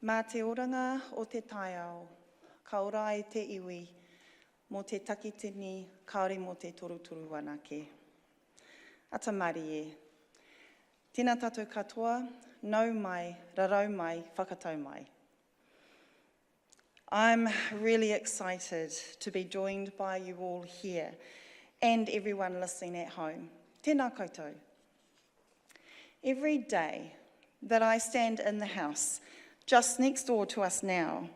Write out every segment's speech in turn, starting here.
Mā te oranga o te taiao, ka ora ai te iwi, mō te takitini, kaore mō te toruturu anake. Ata mari e. Tēnā tātou katoa, nau mai, rarau mai, whakatau mai. I'm really excited to be joined by you all here and everyone listening at home. Tēnā koutou. Every day that I stand in the house just next door to us now,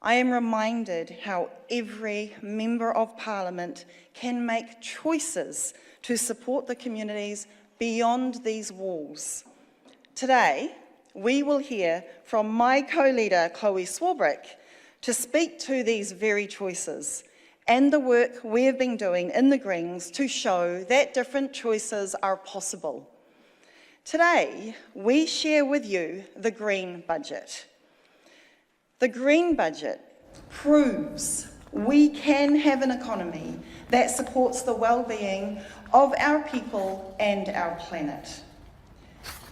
I am reminded how every member of Parliament can make choices to support the communities beyond these walls. Today, we will hear from my co-leader, Chlöe Swarbrick, to speak to these very choices and the work we have been doing in the Greens to show that different choices are possible. Today, we share with you the Green Budget. The Green Budget proves we can have an economy that supports the well-being of our people and our planet.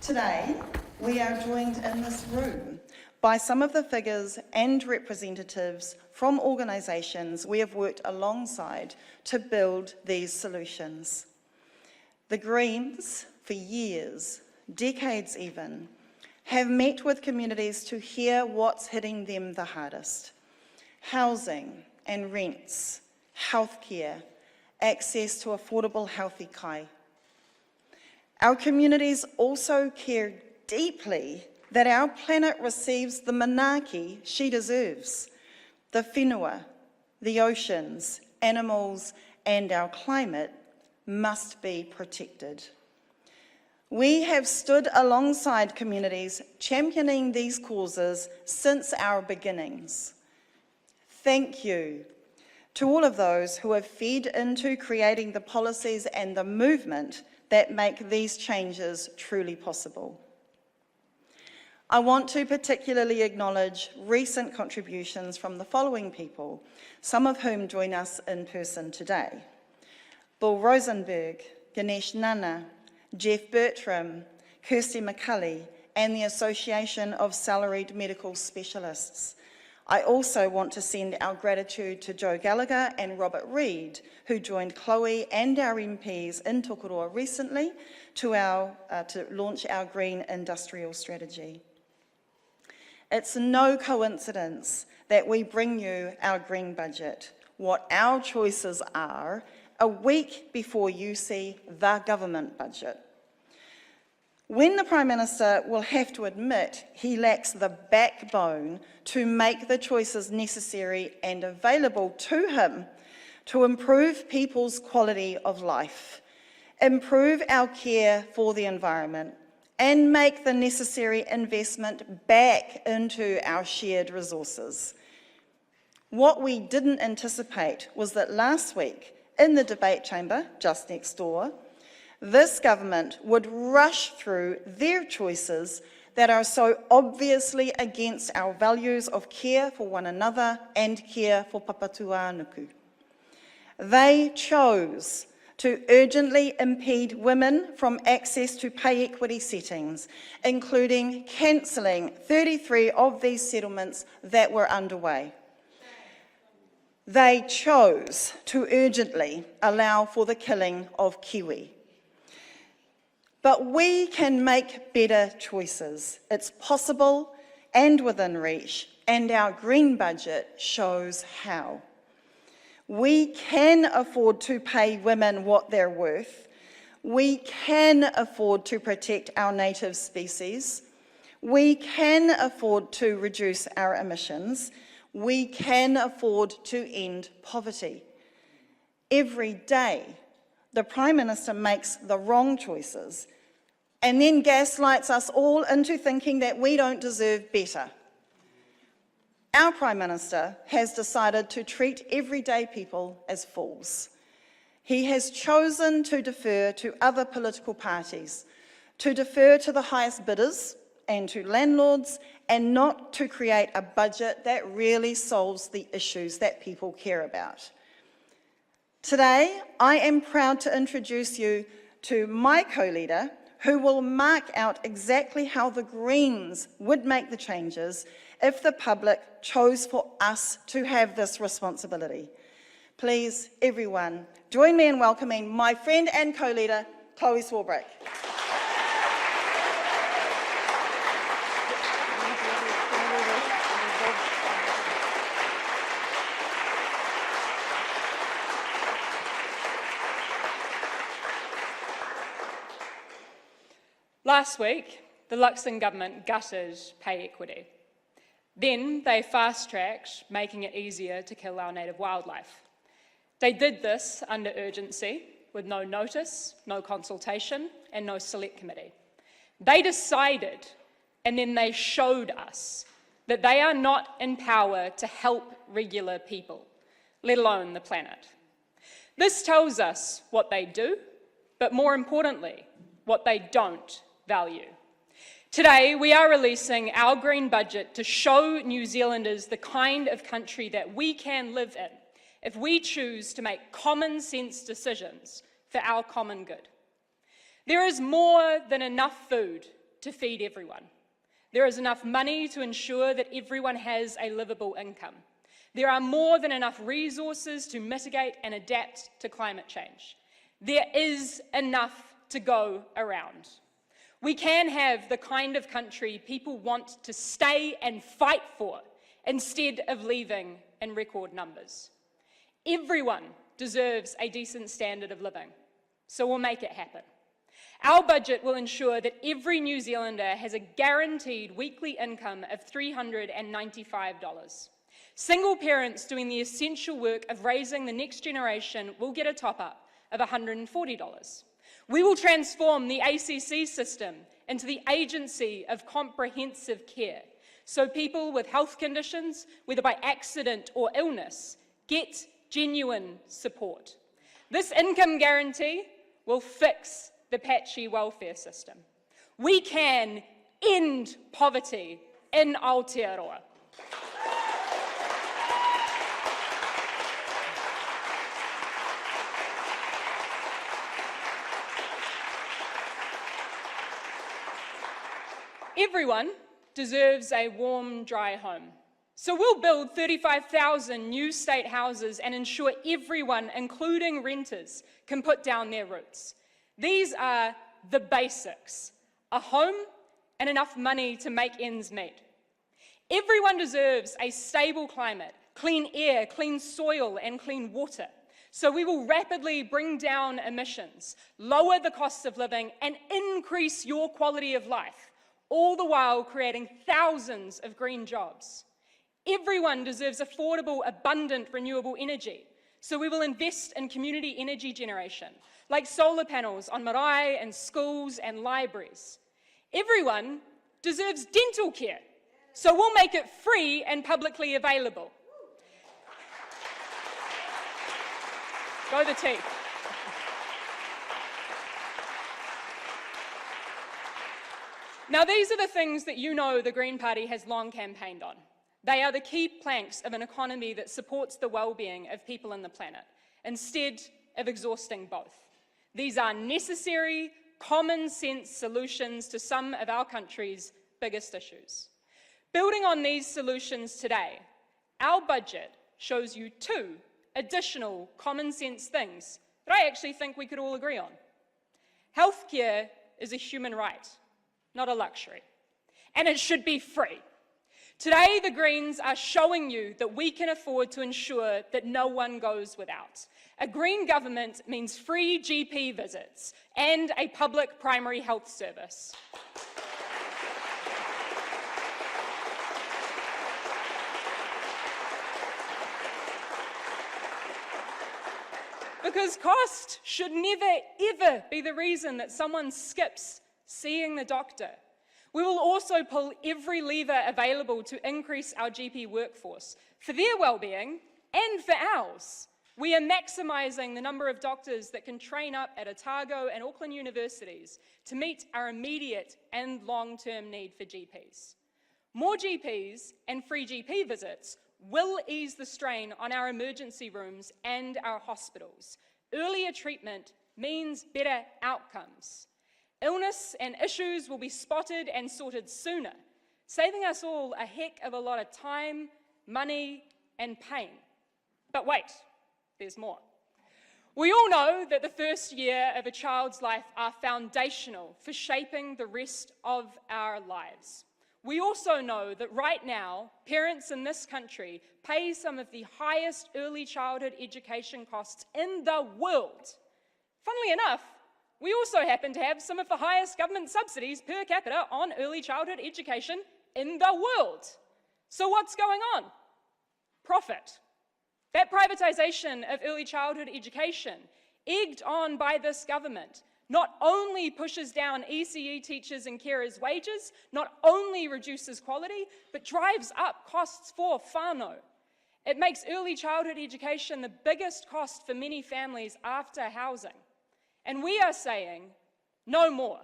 Today, we are joined in this room by some of the figures and representatives from organisations we have worked alongside to build these solutions. The Greens, for years, decades even, have met with communities to hear what's hitting them the hardest. Housing and rents, healthcare, access to affordable healthy kai. Our communities also care deeply that our planet receives the manaaki she deserves. The whenua, the oceans, animals, and our climate must be protected. We have stood alongside communities championing these causes since our beginnings. Thank you to all of those who have fed into creating the policies and the movement that make these changes truly possible. I want to particularly acknowledge recent contributions from the following people, some of whom join us in person today. Bill Rosenberg, Ganesh Nana, Jeff Bertram, Kirsty McCulley, and the Association of Salaried Medical Specialists. I also want to send our gratitude to Joe Gallagher and Robert Reid, who joined Chloe and our MPs in Tokoroa recently to launch our Green Industrial Strategy. It's no coincidence that we bring you our Green Budget, what our choices are, a week before you see the government budget. When the Prime Minister will have to admit he lacks the backbone to make the choices necessary and available to him to improve people's quality of life, improve our care for the environment, and make the necessary investment back into our shared resources. What we didn't anticipate was that last week, in the debate chamber just next door, this government would rush through their choices that are so obviously against our values of care for one another and care for Papatua Nuku. They chose to urgently impede women from access to pay equity settings, including cancelling 33 of these settlements that were underway. They chose to urgently allow for the killing of Kiwi. But we can make better choices. It's possible and within reach, and our Green Budget shows how. We can afford to pay women what they're worth. We can afford to protect our native species. We can afford to reduce our emissions. We can afford to end poverty. Every day, the Prime Minister makes the wrong choices and then gaslights us all into thinking that we don't deserve better. Our Prime Minister has decided to treat everyday people as fools. He has chosen to defer to other political parties, to defer to the highest bidders and to landlords, and not to create a budget that really solves the issues that people care about. Today, I am proud to introduce you to my co-leader, who will mark out exactly how the Greens would make the changes if the public chose for us to have this responsibility. Please, everyone, join me in welcoming my friend and co-leader, Chlöe Swarbrick. Last week, the Luxon government gutted pay equity. Then they fast-tracked making it easier to kill our native wildlife. They did this under urgency, with no notice, no consultation, and no select committee. They decided, and then they showed us, that they are not in power to help regular people, let alone the planet. This tells us what they do, but more importantly, what they don't value. Today, we are releasing our green budget to show New Zealanders the kind of country that we can live in if we choose to make common sense decisions for our common good. There is more than enough food to feed everyone. There is enough money to ensure that everyone has a livable income. There are more than enough resources to mitigate and adapt to climate change. There is enough to go around. We can have the kind of country people want to stay and fight for instead of leaving in record numbers. Everyone deserves a decent standard of living, so we'll make it happen. Our budget will ensure that every New Zealander has a guaranteed weekly income of $395. Single parents doing the essential work of raising the next generation will get a top-up of $140. We will transform the ACC system into the Agency of Comprehensive Care, so people with health conditions, whether by accident or illness, get genuine support. This income guarantee will fix the patchy welfare system. We can end poverty in Aotearoa. Everyone deserves a warm, dry home. So we'll build 35,000 new state houses and ensure everyone, including renters, can put down their roots. These are the basics: a home and enough money to make ends meet. Everyone deserves a stable climate, clean air, clean soil, and clean water. So we will rapidly bring down emissions, lower the cost of living, and increase your quality of life, all the while creating thousands of green jobs. Everyone deserves affordable, abundant, renewable energy, so we will invest in community energy generation, like solar panels on marae and schools and libraries. Everyone deserves dental care, so we'll make it free and publicly available. Go the teeth. Now, these are the things that you know the Green Party has long campaigned on. They are the key planks of an economy that supports the well-being of people and the planet, instead of exhausting both. These are necessary, common-sense solutions to some of our country's biggest issues. Building on these solutions today, our budget shows you two additional common-sense things that I actually think we could all agree on. Healthcare is a human right, not a luxury, and it should be free. Today, the Greens are showing you that we can afford to ensure that no one goes without. A Green government means free GP visits and a public primary health service. Because cost should never, ever be the reason that someone skips seeing the doctor. We will also pull every lever available to increase our GP workforce for their well-being and for ours. We are maximising the number of doctors that can train up at Otago and Auckland universities to meet our immediate and long-term need for GPs. More GPs and free GP visits will ease the strain on our emergency rooms and our hospitals. Earlier treatment means better outcomes. Illness and issues will be spotted and sorted sooner, saving us all a heck of a lot of time, money, and pain. But wait, there's more. We all know that the first year of a child's life are foundational for shaping the rest of our lives. We also know that right now, parents in this country pay some of the highest early childhood education costs in the world. Funnily enough, we also happen to have some of the highest government subsidies per capita on early childhood education in the world. So what's going on? Profit. That privatisation of early childhood education, egged on by this government, not only pushes down ECE teachers and carers' wages, not only reduces quality, but drives up costs for whānau. It makes early childhood education the biggest cost for many families after housing. And we are saying, no more.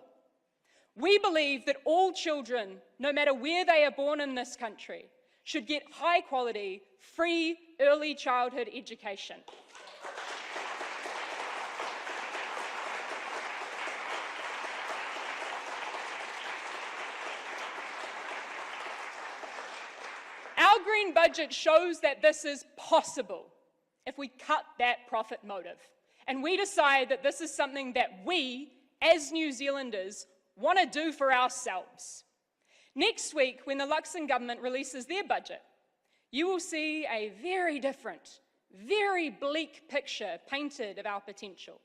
We believe that all children, no matter where they are born in this country, should get high quality, free early childhood education. Our Green Budget shows that this is possible if we cut that profit motive. And we decide that this is something that we, as New Zealanders, want to do for ourselves. Next week, when the Luxon government releases their budget, you will see a very different, very bleak picture painted of our potential.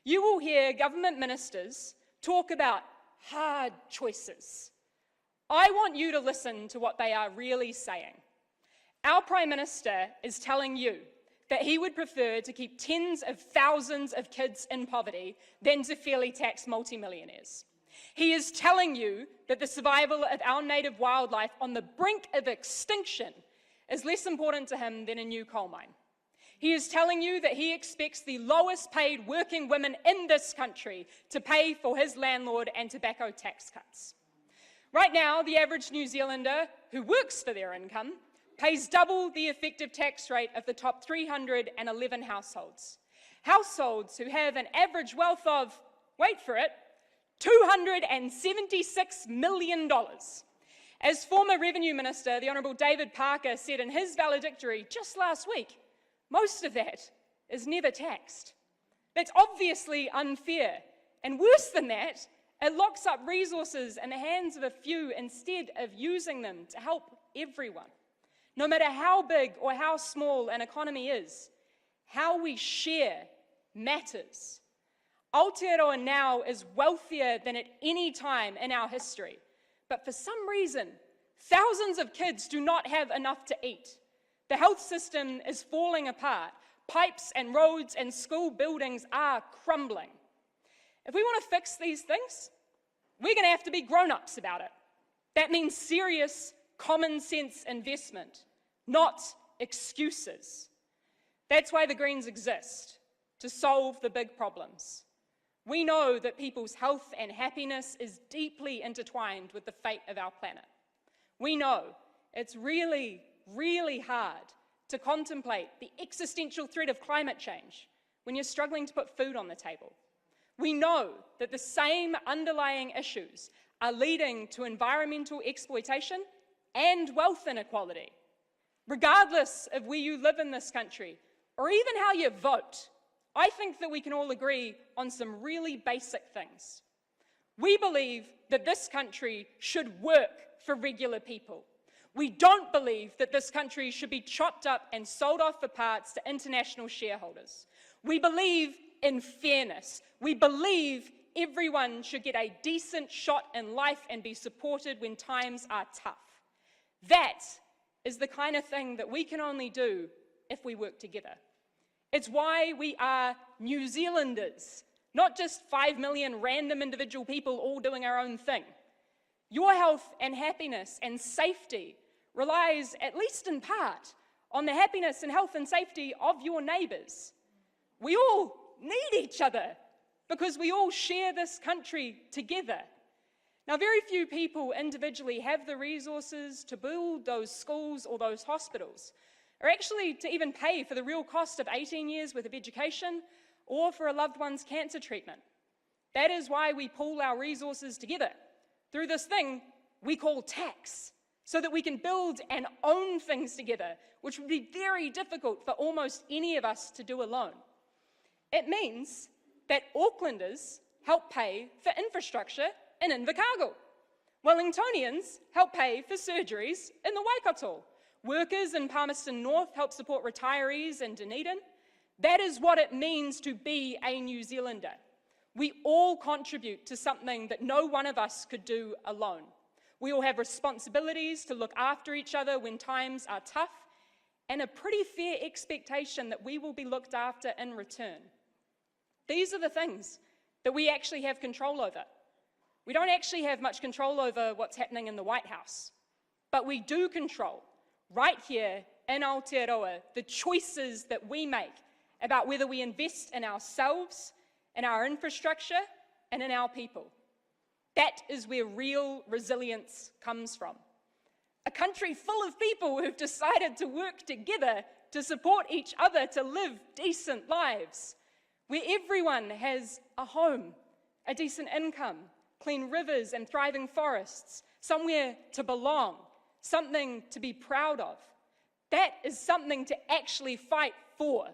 You will hear government ministers talk about hard choices. I want you to listen to what they are really saying. Our Prime Minister is telling you that he would prefer to keep tens of thousands of kids in poverty than to fairly tax multimillionaires. He is telling you that the survival of our native wildlife on the brink of extinction is less important to him than a new coal mine. He is telling you that he expects the lowest paid working women in this country to pay for his landlord and tobacco tax cuts. Right now, the average New Zealander who works for their income pays double the effective tax rate of the top 311 households. Households who have an average wealth of, wait for it, $276 million. As former Revenue Minister, the Honourable David Parker said in his valedictory just last week, most of that is never taxed. That's obviously unfair. And worse than that, it locks up resources in the hands of a few instead of using them to help everyone. No matter how big or how small an economy is, how we share matters. Aotearoa now is wealthier than at any time in our history. But for some reason, thousands of kids do not have enough to eat. The health system is falling apart. Pipes and roads and school buildings are crumbling. If we want to fix these things, we're going to have to be grown-ups about it. That means serious, common sense investment, not excuses. That's why the Greens exist, to solve the big problems. We know that people's health and happiness is deeply intertwined with the fate of our planet. We know it's really, really hard to contemplate the existential threat of climate change when you're struggling to put food on the table. We know that the same underlying issues are leading to environmental exploitation and wealth inequality. Regardless of where you live in this country, or even how you vote, I think that we can all agree on some really basic things. We believe that this country should work for regular people. We don't believe that this country should be chopped up and sold off for parts to international shareholders. We believe in fairness. We believe everyone should get a decent shot in life and be supported when times are tough. That is the kind of thing that we can only do if we work together. It's why we are New Zealanders, not just 5 million random individual people all doing our own thing. Your health and happiness and safety relies, at least in part, on the happiness and health and safety of your neighbours. We all need each other because we all share this country together. Now, very few people individually have the resources to build those schools or those hospitals, or actually to even pay for the real cost of 18 years worth of education or for a loved one's cancer treatment. That is why we pool our resources together through this thing we call tax. so that we can build and own things together, which would be very difficult for almost any of us to do alone. It means that Aucklanders help pay for infrastructure in Invercargill. Wellingtonians help pay for surgeries in the Waikato. Workers in Palmerston North help support retirees in Dunedin. That is what it means to be a New Zealander. We all contribute to something that no one of us could do alone. We all have responsibilities to look after each other when times are tough, and a pretty fair expectation that we will be looked after in return. These are the things that we actually have control over. We don't actually have much control over what's happening in the White House, but we do control, right here in Aotearoa, the choices that we make about whether we invest in ourselves, in our infrastructure, and in our people. That is where real resilience comes from. A country full of people who've decided to work together to support each other to live decent lives, where everyone has a home, a decent income, clean rivers and thriving forests, somewhere to belong, something to be proud of. That is something to actually fight for.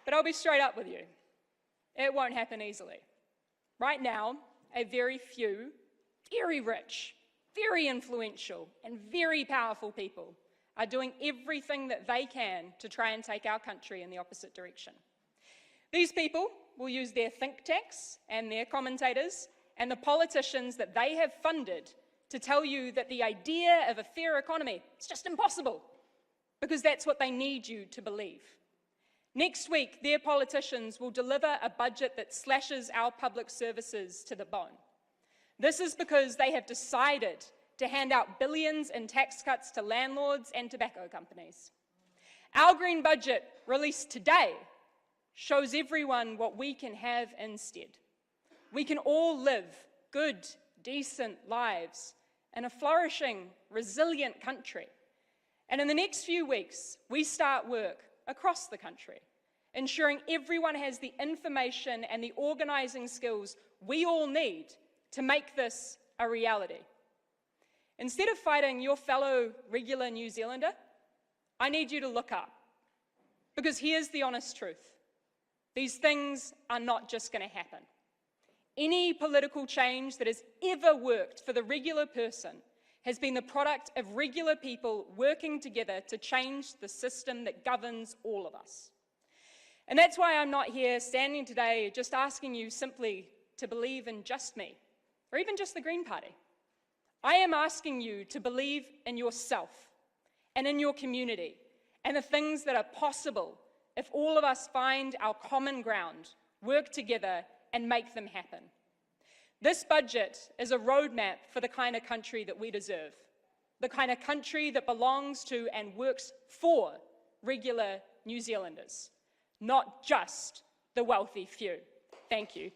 But I'll be straight up with you. It won't happen easily. Right now, a very few, very rich, very influential, and very powerful people are doing everything that they can to try and take our country in the opposite direction. These people will use their think tanks and their commentators and the politicians that they have funded to tell you that the idea of a fair economy is just impossible, because that's what they need you to believe. Next week, their politicians will deliver a budget that slashes our public services to the bone. This is because they have decided to hand out billions in tax cuts to landlords and tobacco companies. Our green budget, released today, shows everyone what we can have instead. We can all live good, decent lives in a flourishing, resilient country. And in the next few weeks, we start work across the country, ensuring everyone has the information and the organising skills we all need to make this a reality. Instead of fighting your fellow regular New Zealander, I need you to look up. Because here's the honest truth. These things are not just going to happen. Any political change that has ever worked for the regular person has been the product of regular people working together to change the system that governs all of us. And that's why I'm not here standing today just asking you simply to believe in just me, or even just the Green Party. I am asking you to believe in yourself and in your community and the things that are possible if all of us find our common ground, work together, and make them happen. This budget is a roadmap for the kind of country that we deserve, the kind of country that belongs to and works for regular New Zealanders, not just the wealthy few. Thank you.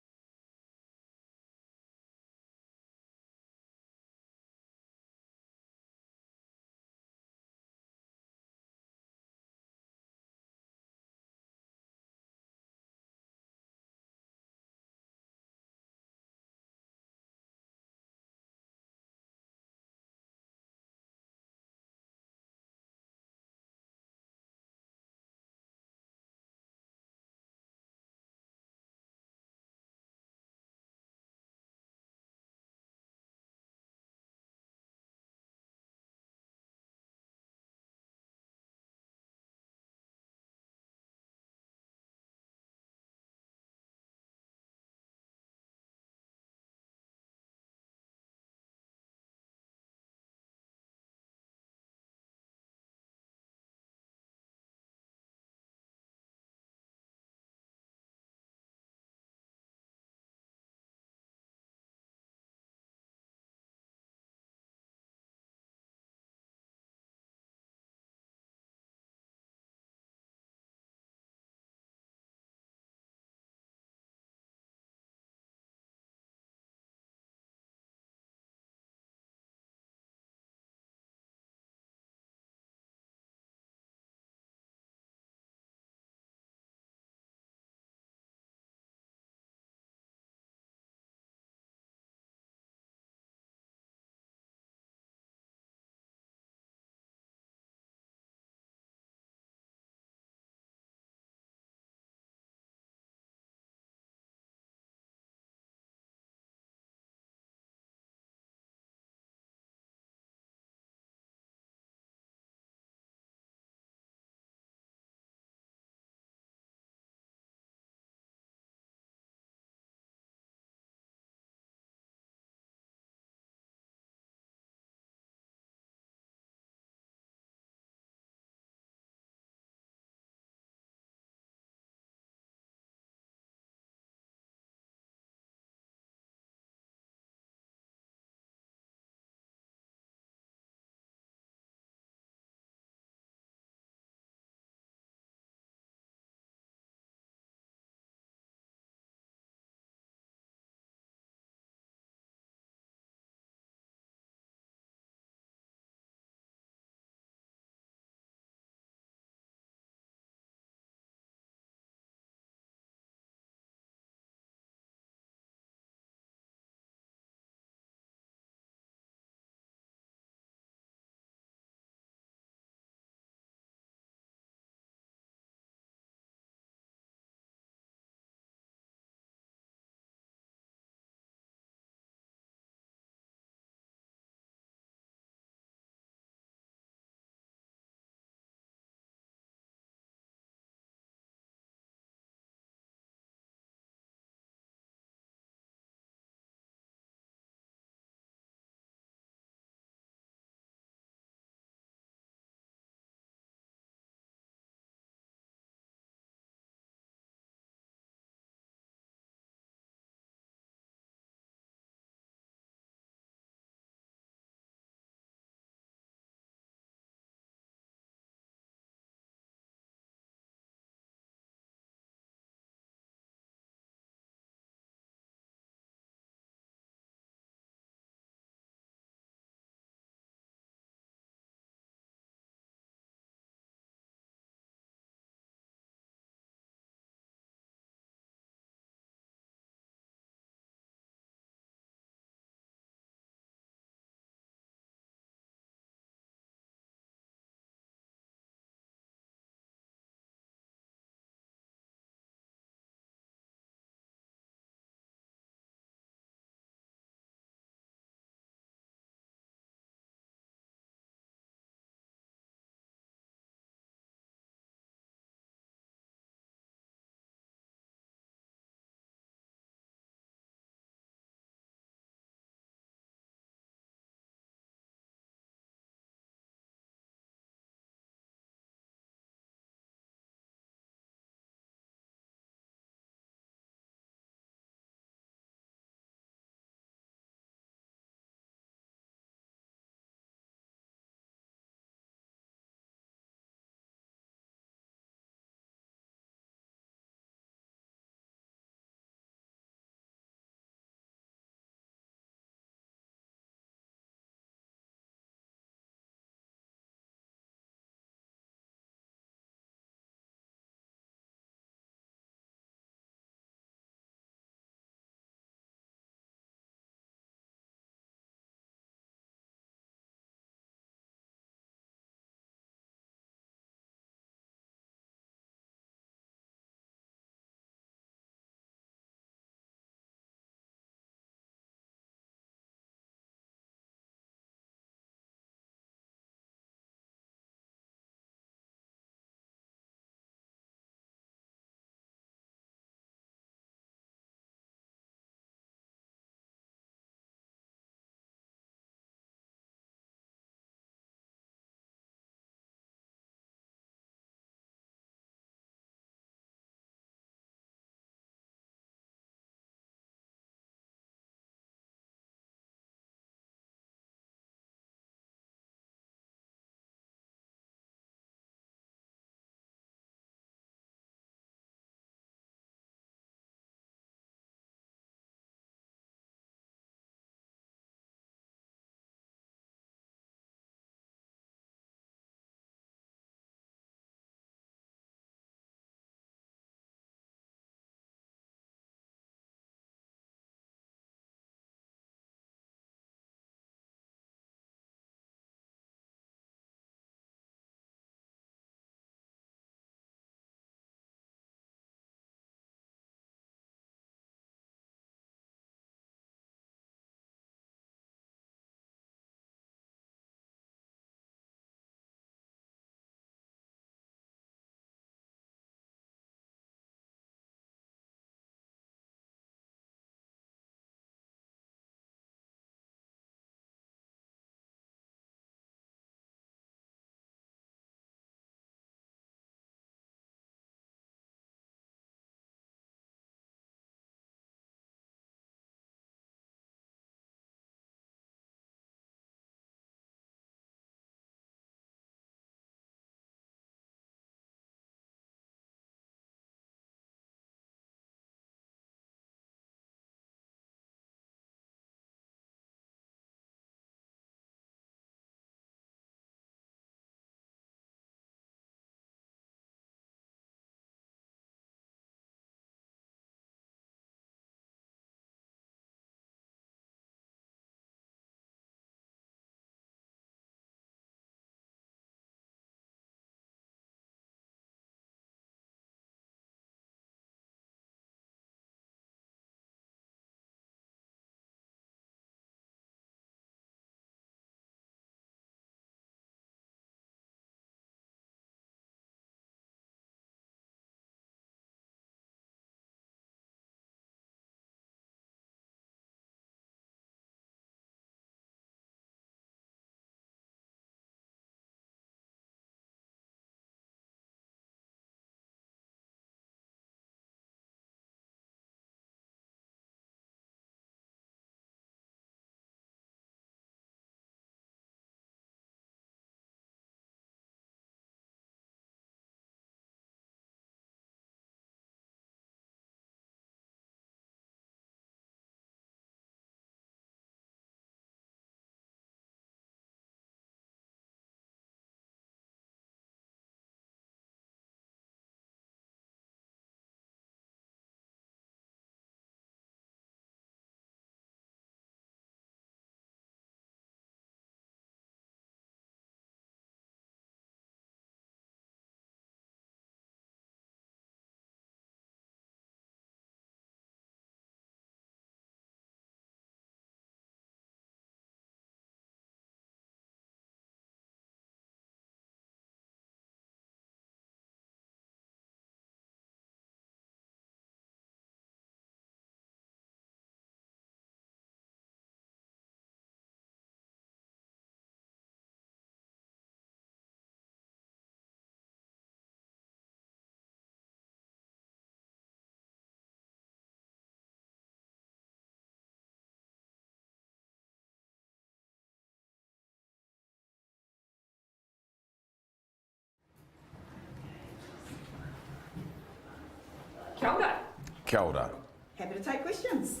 Kia ora. Kia ora. Happy to take questions.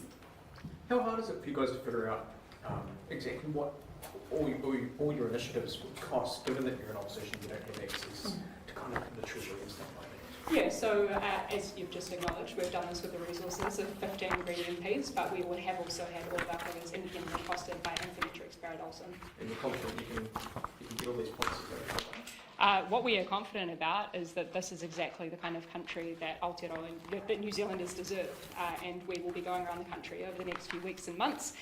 How hard is it for you guys to figure out exactly what all your initiatives would cost, given that you're in opposition, you don't have access to kind of the treasury and stuff like that? Yeah, so as you've just acknowledged, we've done this with the resources of 15 Green MPs, but we would have also had all of our figures independently costed by Infometrics Barrett Olsen. And you're confident you can get all these policies over? What we are confident about is that this is exactly the kind of country that Aotearoa and that New Zealanders deserve, and we will be going around the country over the next few weeks and months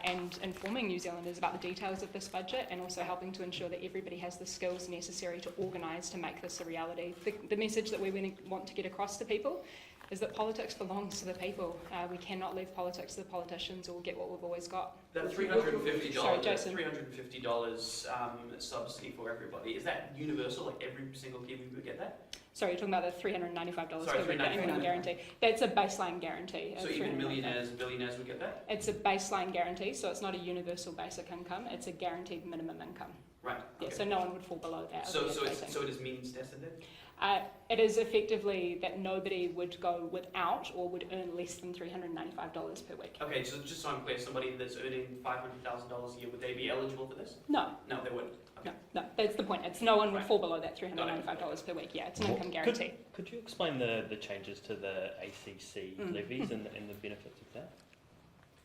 and informing New Zealanders about the details of this budget and also helping to ensure that everybody has the skills necessary to organise to make this a reality. The message that we want to get across to people is that politics belongs to the people. We cannot leave politics to the politicians or get what we've always got. That $350, Sorry, Jason. $350 subsidy for everybody, is that universal, like every single Kiwi would get that? Sorry, you're talking about the $395 Sorry, per week, the income guarantee. That's a baseline guarantee. So even millionaires, billionaires would get that? It's a baseline guarantee, so it's not a universal basic income, it's a guaranteed minimum income. Right. Yeah, Okay. so no one would fall below that. So it is means tested then? It is effectively that nobody would go without or would earn less than $395 per week. Okay, so just so I'm clear, somebody that's earning $500,000 a year, would they be eligible for this? No. No, they wouldn't. Okay. No, that's the point. It's no one would Right. fall below that $395 per week. Yeah, it's an income guarantee. Could you explain the changes to the ACC levies and the benefits of that?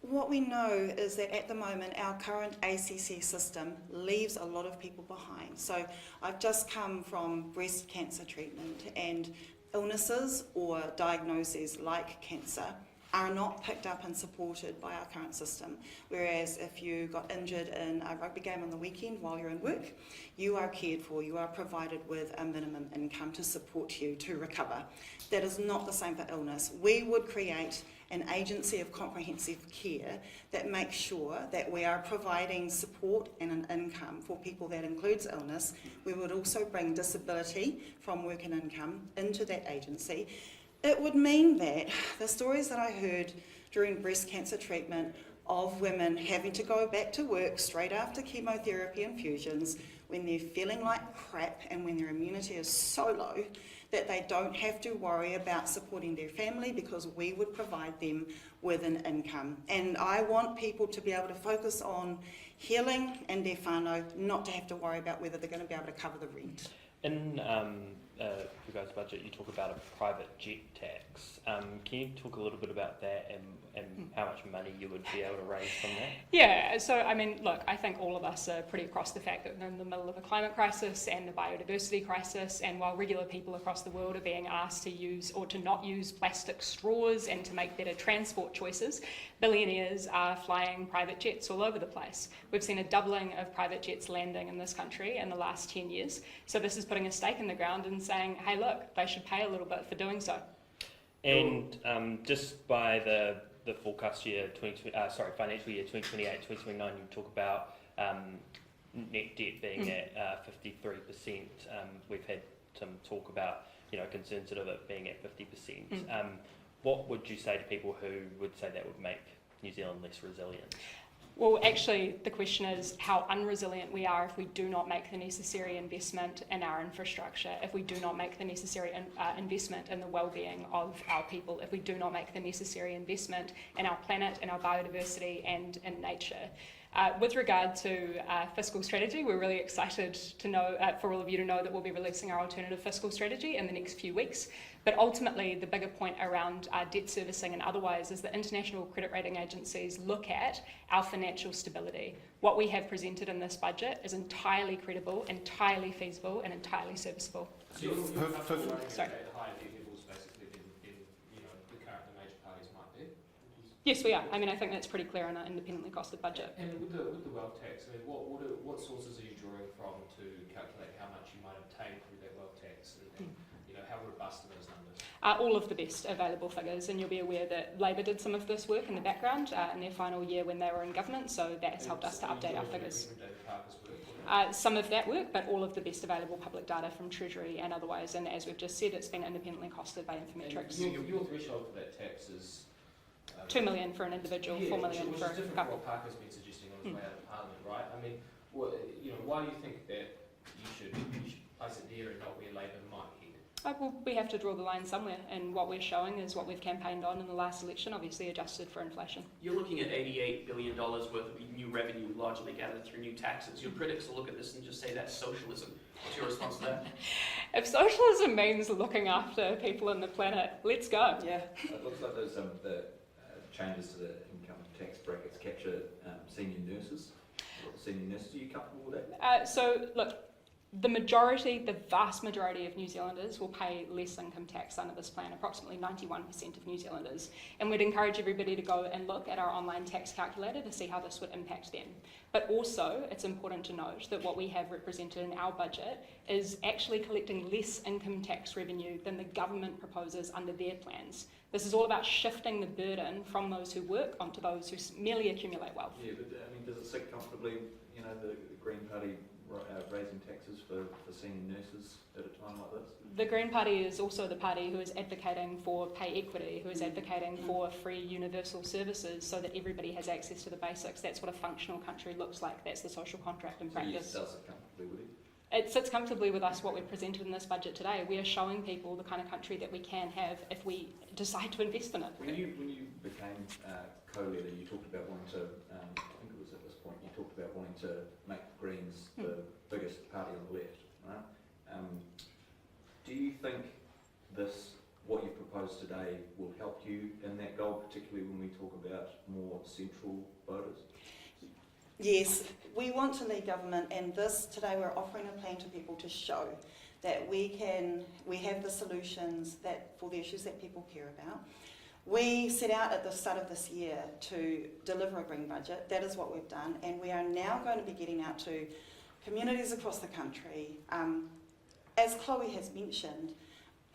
What we know is that at the moment our current ACC system leaves a lot of people behind. So I've just come from breast cancer treatment, and illnesses or diagnoses like cancer are not picked up and supported by our current system. Whereas if you got injured in a rugby game on the weekend while you're in work, you are cared for, you are provided with a minimum income to support you to recover. That is not the same for illness. We would create an agency of comprehensive care that makes sure that we are providing support and an income for people that includes illness. We would also bring disability from work and income into that agency. It would mean that the stories that I heard during breast cancer treatment of women having to go back to work straight after chemotherapy infusions when they're feeling like crap and when their immunity is so low that they don't have to worry about supporting their family because we would provide them with an income. And I want people to be able to focus on healing and their whānau, not to have to worry about whether they're going to be able to cover the rent. In your guys' budget, you talk about a private jet tax. Can you talk a little bit about that and how much money you would be able to raise from that? Yeah, so I mean, look, I think all of us are pretty across the fact that we're in the middle of a climate crisis and a biodiversity crisis, and while regular people across the world are being asked to use or to not use plastic straws and to make better transport choices, billionaires are flying private jets all over the place. We've seen a doubling of private jets landing in this country in the last 10 years, so this is putting a stake in the ground and saying, hey look, they should pay a little bit for doing so. And just by the forecast year, financial year 2028, 2029, you talk about net debt being at 53%. We've had some talk about, concerns of it being at 50%. What would you say to people who would say that would make New Zealand less resilient? Well, actually, the question is how unresilient we are if we do not make the necessary investment in our infrastructure, if we do not make the necessary investment in the well-being of our people, if we do not make the necessary investment in our planet, in our biodiversity and in nature. With regard to fiscal strategy, we're really excited to know, for all of you to know that we'll be releasing our alternative fiscal strategy in the next few weeks. But ultimately, the bigger point around debt servicing and otherwise is that international credit rating agencies look at our financial stability. What we have presented in this budget is entirely credible, entirely feasible, and entirely serviceable. So you're comfortable running Sorry. at higher debt levels basically than the current major parties might be? Yes, we are. I mean, I think that's pretty clear in an independently costed budget. And with the wealth tax, I mean, what sources are you drawing from to calculate how much you might obtain through that wealth tax, and how robust are those numbers? All of the best available figures, and you'll be aware that Labor did some of this work in the background in their final year when they were in government, so that has helped us to update our figures. Some of that work, but all of the best available public data from Treasury and otherwise, and as we've just said, it's been independently costed by Infometrics. Your threshold for that tax is... $2 million for an individual, $4 million which for is a different couple. from what Parker's been suggesting on his way out of Parliament, right? I mean, why do you think that you should place it there and not where Labor might head? Well, we have to draw the line somewhere, and what we're showing is what we've campaigned on in the last election, obviously adjusted for inflation. You're looking at $88 billion worth of new revenue largely gathered through new taxes. Your critics will look at this and just say that's socialism. What's your response to that? If socialism means looking after people and the planet, let's go. Yeah. It looks like those the changes to the income tax brackets capture senior nurses. Senior nurses, are you comfortable with that? So, look, the vast majority of New Zealanders will pay less income tax under this plan, approximately 91% of New Zealanders. And we'd encourage everybody to go and look at our online tax calculator to see how this would impact them. But also, it's important to note that what we have represented in our budget is actually collecting less income tax revenue than the government proposes under their plans. This is all about shifting the burden from those who work onto those who merely accumulate wealth. Yeah, but I mean, does it sit comfortably, the Green Party raising taxes for senior nurses at a time like this? The Green Party is also the party who is advocating for pay equity, who is advocating for free universal services so that everybody has access to the basics. That's what a functional country looks like. That's the social contract in practice. Yes, does sit comfortably with it? It sits comfortably with us what we've presented in this budget today. We are showing people the kind of country that we can have if we decide to invest in it. When you became co-leader, you talked about wanting to, I think it was at this point, you talked about wanting to make the Greens the biggest party on the left, right? Do you think what you've proposed today will help you in that goal, particularly when we talk about more central voters? Yes, we want to lead government, and today we're offering a plan to people to show that we have the solutions for the issues that people care about. We set out at the start of this year to deliver a green budget. That is what we've done, and we are now going to be getting out to communities across the country, as Chlöe has mentioned,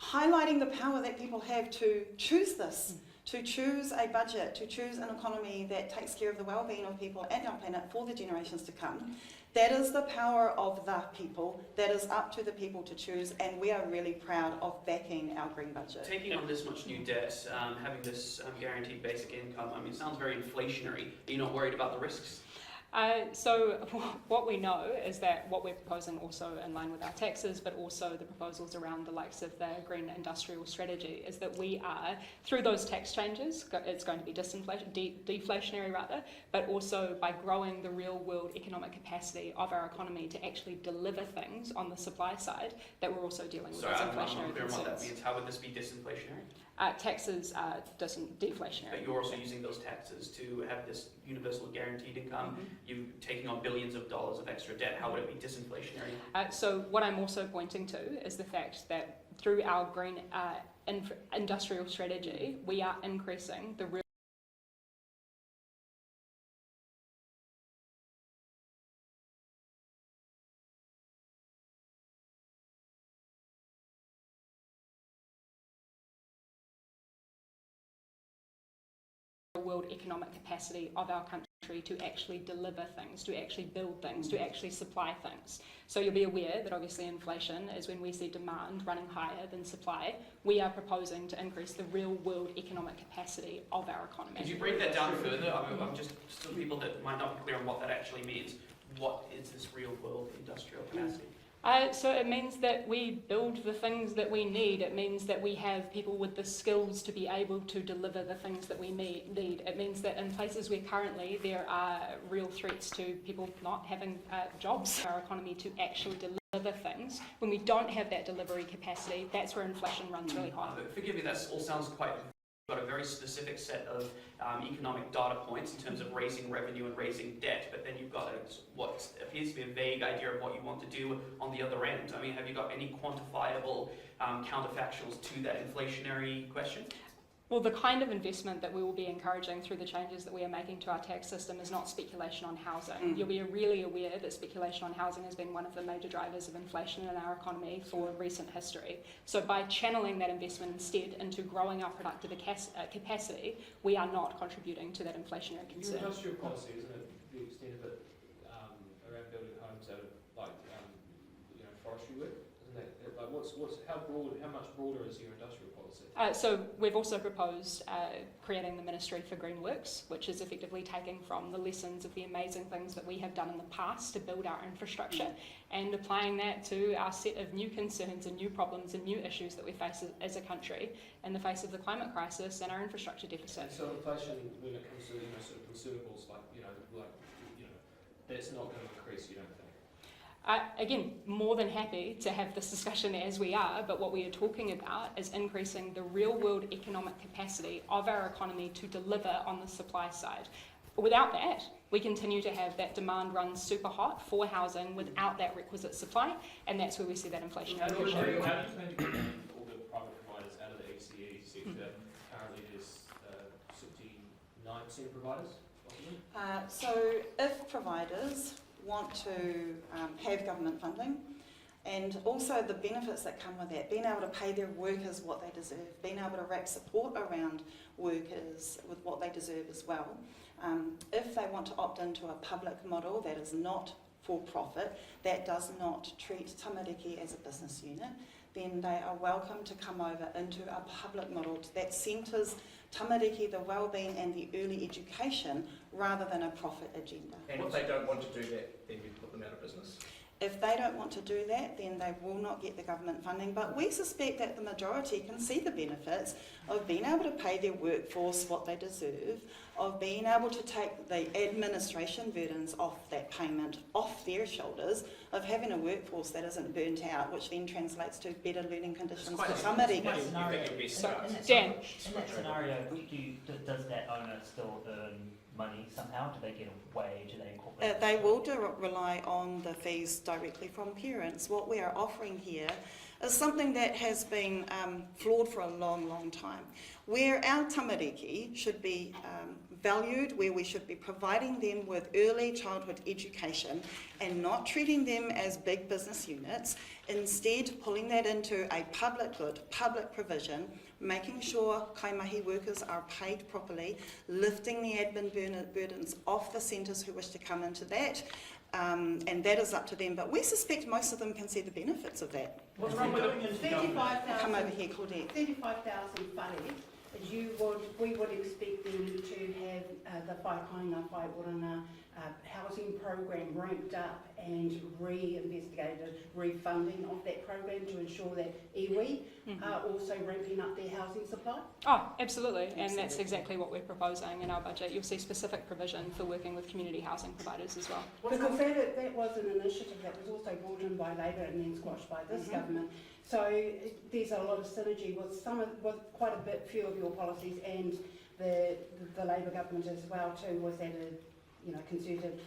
highlighting the power that people have to choose this, to choose a budget, to choose an economy that takes care of the well-being of people and our planet for the generations to come. That is the power of the people. That is up to the people to choose, and we are really proud of backing our green budget. Taking on this much new debt, having this guaranteed basic income, it sounds very inflationary. Are you not worried about the risks? So what we know is that what we're proposing also in line with our taxes, but also the proposals around the likes of the green industrial strategy, is that we are, through those tax changes, it's going to be deflationary rather, but also by growing the real world economic capacity of our economy to actually deliver things on the supply side, that we're also dealing with those inflationary clear concerns. what that means. How would this be disinflationary? Taxes are deflationary. But you're also using those taxes to have this universal guaranteed income. You're taking on billions of dollars of extra debt. How would it be disinflationary? So what I'm also pointing to is the fact that through our green industrial strategy, we are increasing the real world economic capacity of our country to actually deliver things, to actually build things, to actually supply things. So you'll be aware that obviously inflation is when we see demand running higher than supply. We are proposing to increase the real world economic capacity of our economy. Could you break that down further? I'm just still people that might not be clear on what that actually means. What is this real world industrial capacity? So it means that we build the things that we need. It means that we have people with the skills to be able to deliver the things that we need. It means that in places where currently there are real threats to people not having jobs, our economy to actually deliver things, when we don't have that delivery capacity, that's where inflation runs really high. Forgive me, that all sounds quite... got a very specific set of economic data points in terms of raising revenue and raising debt, but then you've got what appears to be a vague idea of what you want to do on the other end. I mean, have you got any quantifiable counterfactuals to that inflationary question? Well, the kind of investment that we will be encouraging through the changes that we are making to our tax system is not speculation on housing. You'll be really aware that speculation on housing has been one of the major drivers of inflation in our economy for recent history. So by channeling that investment instead into growing our productive capacity, we are not contributing to that inflationary concern. Your industrial policy, isn't it, the extent of it around building homes out of forestry work? Isn't that Like, how much broader is your industrial policy? So we've also proposed creating the Ministry for Green Works, which is effectively taking from the lessons of the amazing things that we have done in the past to build our infrastructure and applying that to our set of new concerns and new problems and new issues that we face as a country in the face of the climate crisis and our infrastructure deficit. And so inflation, when it comes to sort of consumables, that's not going to increase, you don't think? Again, more than happy to have this discussion as we are, but what we are talking about is increasing the real world economic capacity of our economy to deliver on the supply side. Without that, we continue to have that demand run super hot for housing without that requisite supply, and that's where we see that inflationary How do you pressure. plan to get all the private providers out of the ECE sector? Currently there's 69% of providers, possibly? So if providers want to have government funding, and also the benefits that come with that, being able to pay their workers what they deserve, being able to wrap support around workers with what they deserve as well. If they want to opt into a public model that is not for profit, that does not treat tamariki as a business unit, then they are welcome to come over into a public model that centres tamariki, the wellbeing and the early education rather than a profit agenda. And if they don't want to do that, then you put them out of business? If they don't want to do that, then they will not get the government funding. But we suspect that the majority can see the benefits of being able to pay their workforce what they deserve, of being able to take the administration burdens off that payment off their shoulders, of having a workforce that isn't burnt out, which then translates to better learning conditions for tamariki. Dan. In that scenario, does that owner still earn money somehow? Do they get a wage? Do they incorporate? They will rely on the fees directly from parents. What we are offering here is something that has been flawed for a long, long time, where our tamariki should be valued, where we should be providing them with early childhood education and not treating them as big business units, instead pulling that into a public good, public provision, making sure kaimahi workers are paid properly, lifting the admin burdens off the centres who wish to come into that, and that is up to them. But we suspect most of them can see the benefits of that. What's wrong with it? 35,000. Come over here, Claudette. 35,000 whare. We would expect them to have the Whaikainga Whaiorana housing program ramped up and reinvestigated, refunding of that program to ensure that iwi are also ramping up their housing supply. Oh, absolutely, and that's exactly what we're proposing in our budget. You'll see specific provision for working with community housing providers as well. Because that was an initiative that was also brought in by Labour and then squashed by this government. So there's a lot of synergy with quite a few of your policies and the Labour government as well too. Was that a concerted?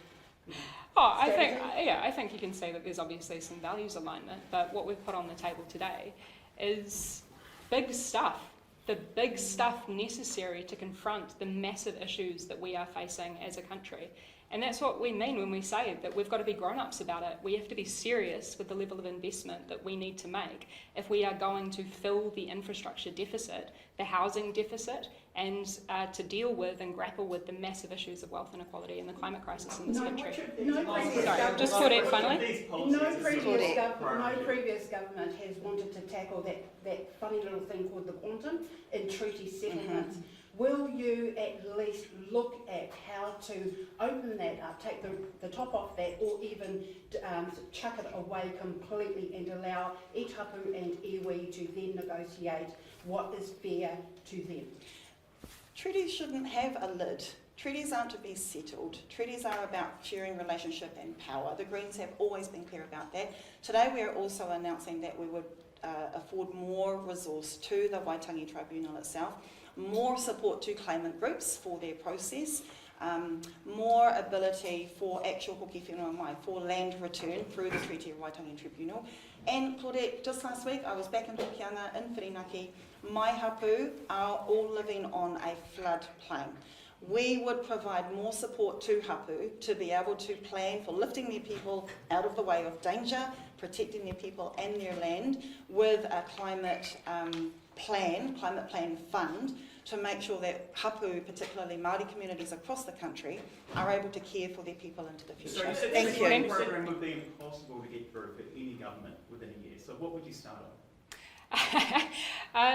Oh, strategy? I think you can say that there's obviously some values alignment, but what we've put on the table today is big stuff, the big stuff necessary to confront the massive issues that we are facing as a country. And that's what we mean when we say that we've got to be grown-ups about it. We have to be serious with the level of investment that we need to make if we are going to fill the infrastructure deficit, the housing deficit, and to deal with and grapple with the massive issues of wealth inequality and the climate crisis in this country. Sorry, just Claudette finally. No previous government has wanted to tackle that funny little thing called the quantum in treaty settlements. Will you at least look at how to open that up, take the top off that, or even chuck it away completely and allow each hapu and iwi to then negotiate what is fair to them? Treaties shouldn't have a lid. Treaties aren't to be settled. Treaties are about sharing relationship and power. The Greens have always been clear about that. Today we are also announcing that we would afford more resource to the Waitangi Tribunal itself, more support to claimant groups for their process, more ability for actual hoki whenua mai, for land return through the Treaty of Waitangi Tribunal. And Claudette, just last week I was back in Hokianga in Whirinaki. My hapu are all living on a floodplain. We would provide more support to hapu to be able to plan for lifting their people out of the way of danger, protecting their people and their land with a climate plan fund to make sure that hapu, particularly Māori communities across the country, are able to care for their people into the future. So you said Thank this you. program would be impossible to get through for any government within a year. So what would you start on?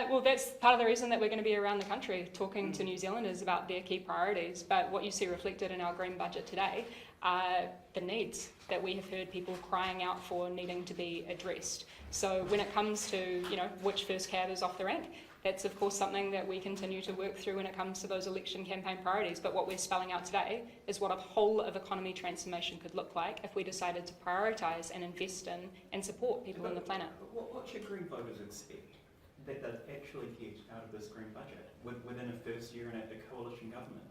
Well, that's part of the reason that we're going to be around the country talking to New Zealanders about their key priorities. But what you see reflected in our green budget today are the needs that we have heard people crying out for needing to be addressed. So when it comes to, which first cab is off the rank, that's of course something that we continue to work through when it comes to those election campaign priorities. But what we're spelling out today is what a whole of economy transformation could look like if we decided to prioritise and invest in and support people on the planet. What should Green voters expect that they'd actually get out of this Green budget within a first year in a coalition government?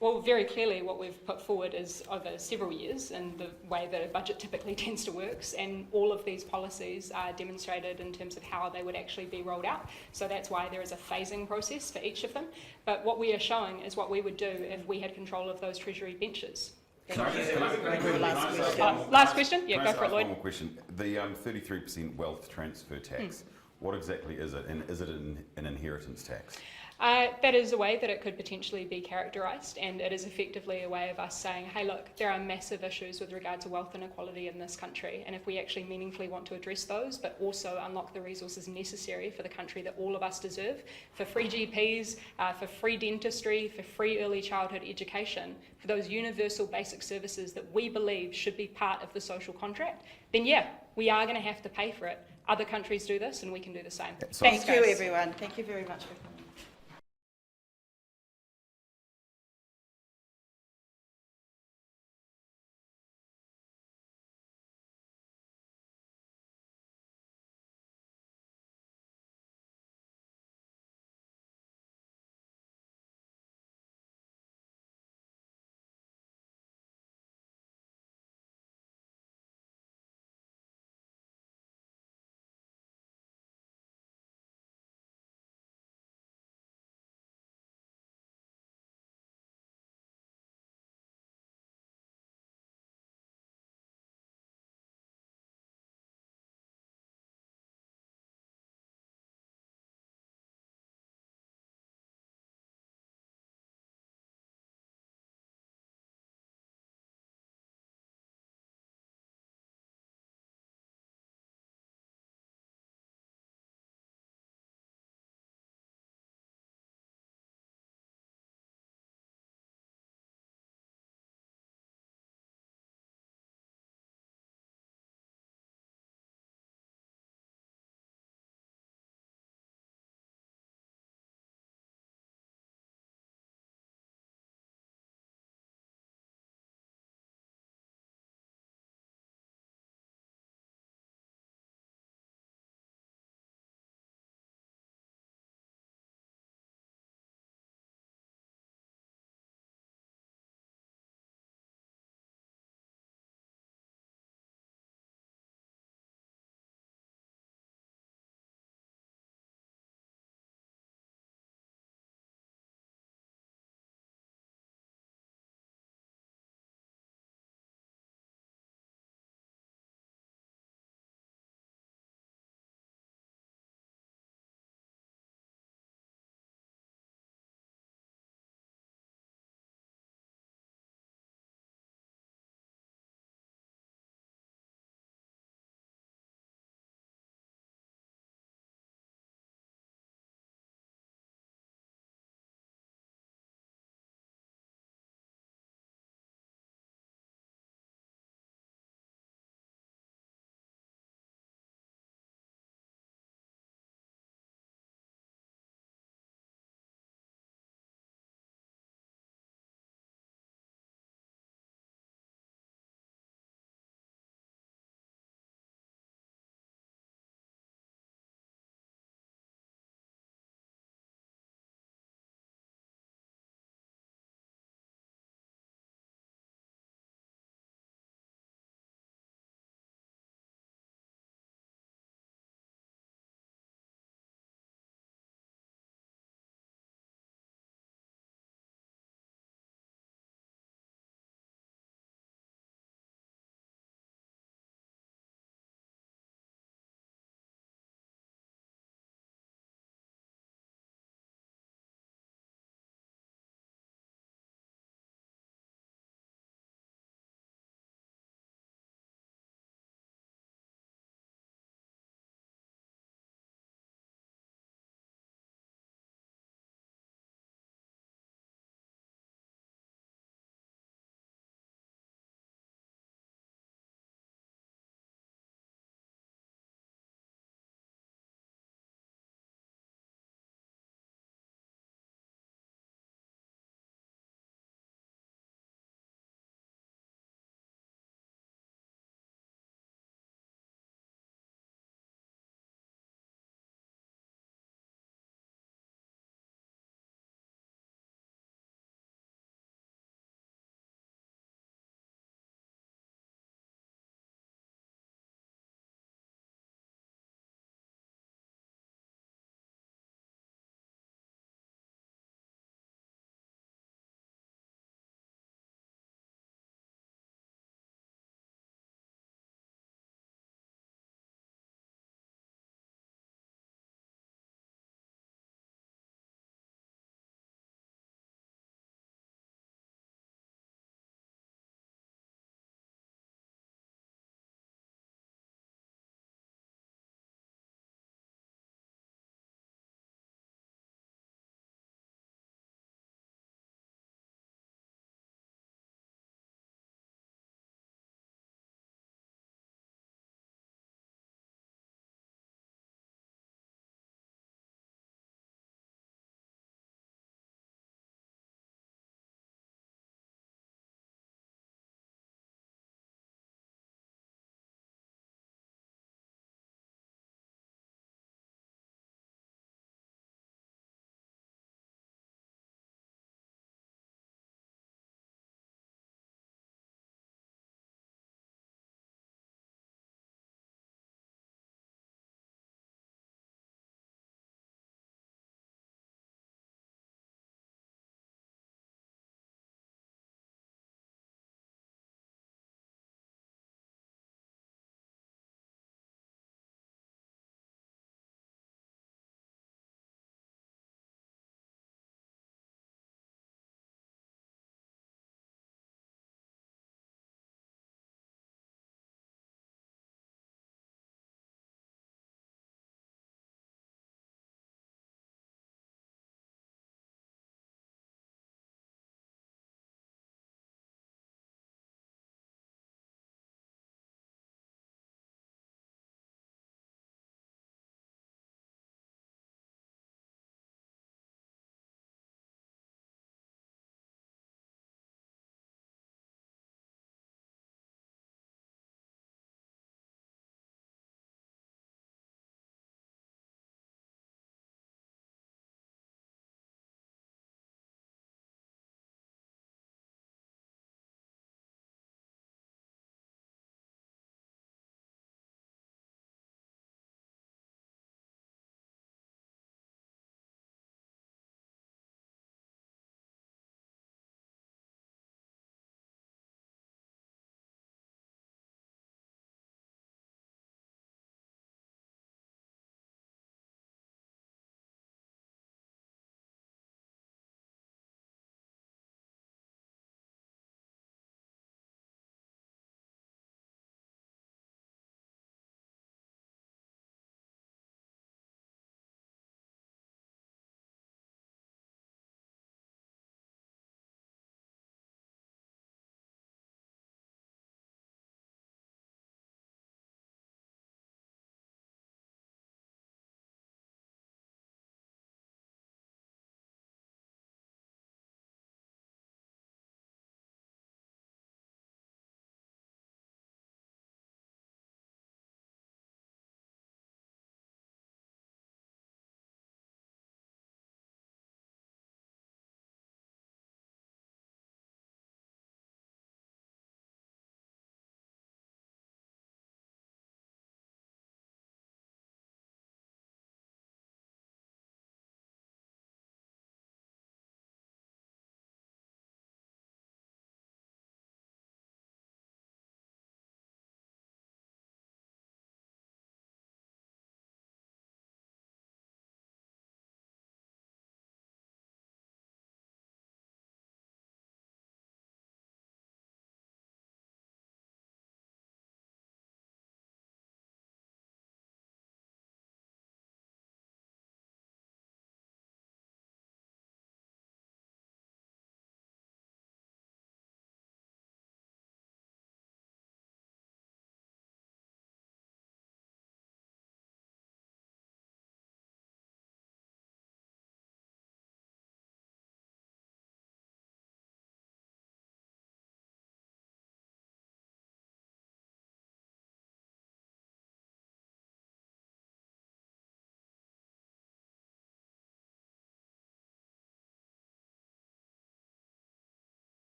Well, very clearly what we've put forward is over several years and the way that a budget typically tends to work, and all of these policies are demonstrated in terms of how they would actually be rolled out. So that's why there is a phasing process for each of them. But what we are showing is what we would do if we had control of those Treasury benches. Last question? Yeah, go for it, Lloyd. One more question. The 33% wealth transfer tax, what exactly is it? And is it an inheritance tax? That is a way that it could potentially be characterised, and it is effectively a way of us saying, hey look, there are massive issues with regard to wealth inequality in this country, and if we actually meaningfully want to address those, but also unlock the resources necessary for the country that all of us deserve, for free GPs, for free dentistry, for free early childhood education, for those universal basic services that we believe should be part of the social contract, then yeah, we are going to have to pay for it. Other countries do this, and we can do the same. Thank you, everyone. Thank you very much for coming.